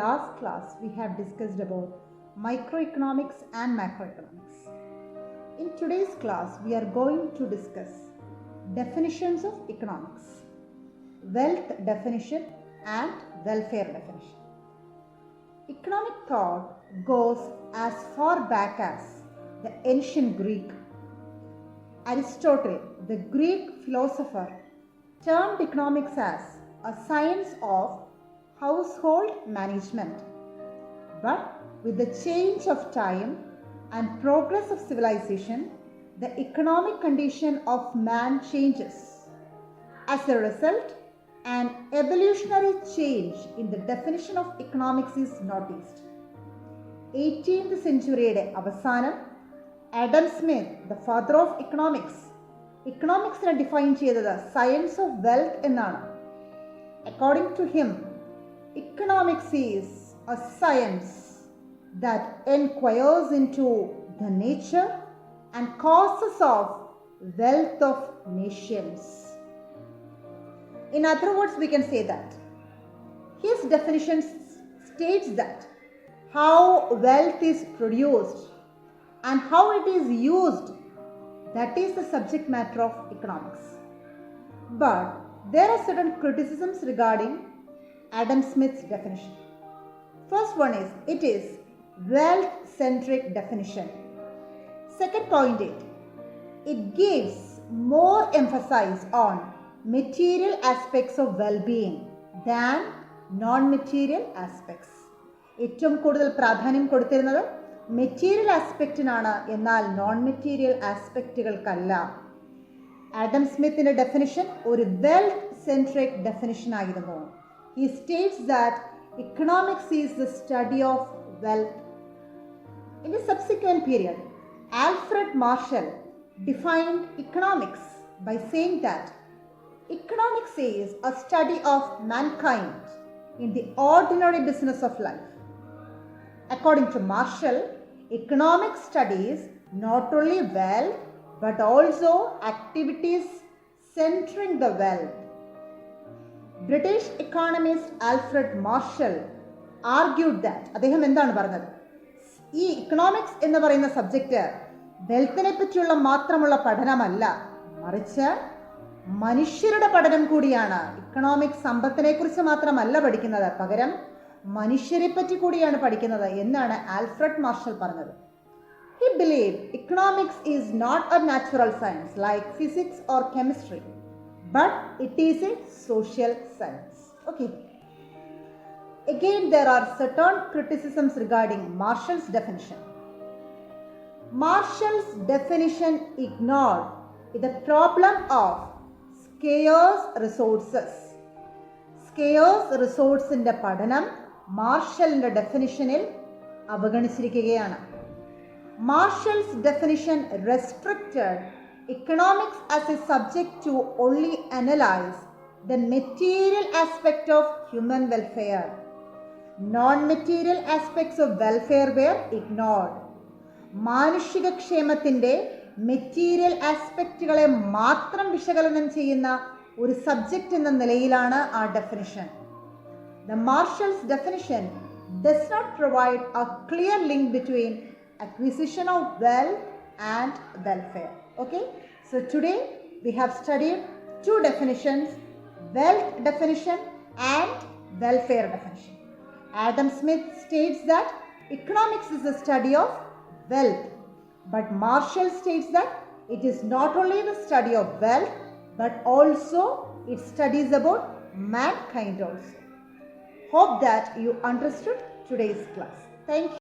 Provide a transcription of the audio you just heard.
last class we have discussed about microeconomics and macroeconomics. In today's class we are going to discuss definitions of economics, wealth definition and welfare definition. Economic thought goes as far back as the ancient Greek. Aristotle, the Greek philosopher, termed economics as a science of household management. But with the change of time and progress of civilization, the economic condition of man changes. As a result, an evolutionary change in the definition of economics is noticed. 18th centuryയുടെ അവസാനം Adam Smith, the father of ഇക്കണോമിക്സിനെ define ചെയ്തത് science of wealth എന്നാണ്. According to him, economics is a science that inquires into the nature and causes of wealth of nations. In other words, we can say that his definition states that how wealth is produced and how it is used, that is the subject matter of economics. But there are certain criticisms regarding Adam Smith's definition. First one is, it is wealth-centric definition. Second point is, it gives more emphasis on material aspects of well-being than non-material aspects. ഏറ്റവും കൂടുതൽ പ്രാധാന്യം കൊടുത്തിരുന്നത് material ആസ്പെക്റ്റിനാണ്, എന്നാൽ non material ആസ്പെക്റ്റുകൾക്കല്ല. Adam സ്മിത്തിന്റെ definition ഒരു wealth centric definition ആയിരുന്നു. He states that economics is the study of wealth. In the subsequent period, Alfred Marshall defined economics by saying that economics is a study of mankind in the ordinary business of life. According to Marshall, economics studies not only wealth but also activities centering the wealth. British economist Alfred Marshall argued that, അദ്ദേഹം എന്താണ് പറഞ്ഞത്, ഈ economics എന്ന് പറയുന്ന subject വെൽത്തിനെ പറ്റിയുള്ള മാത്രമുള്ള പഠനമല്ല, മറിച്ച് മനുഷ്യരുടെ പഠനം കൂടിയാണ്. ഇക്കണോമിക്സ് സമ്പത്തിനെ കുറിച്ച് മാത്രമല്ല പഠിക്കുന്നത്, പകരം മനുഷ്യരെ പറ്റി കൂടിയാണ് പഠിക്കുന്നത് എന്നാണ് ആൽഫ്രഡ് മാർഷൽ പറഞ്ഞത്. He believed economics is not a natural science like physics or chemistry, but it is a social science. Okay. Again, there are certain criticisms regarding Marshall's definition. Marshall's definition ignored the problem of scarce resources. Scarce resources-ന്റെ പഠനം മാർഷലിന്റെ ഡെഫിനിഷനിൽ അവഗണിച്ചിരിക്കുകയാണ്. Marshall's definition restricted economics as a subject to only analyze the material aspect of human welfare. Non-material aspects of welfare were ignored. മാനുഷിക ക്ഷേമത്തിന്റെ material ആസ്പെക്റ്റുകളെ മാത്രം വിശകലനം ചെയ്യുന്ന ഒരു subject എന്ന നിലയിലാണ് ആ definition. The Marshall's definition does not provide a clear link between acquisition of wealth and welfare. Okay, so today we have studied two definitions, wealth definition and welfare definition. Adam Smith states that economics is the study of wealth, but Marshall states that it is not only the study of wealth but also it studies about mankind also. Hope that you understood today's class. Thank you.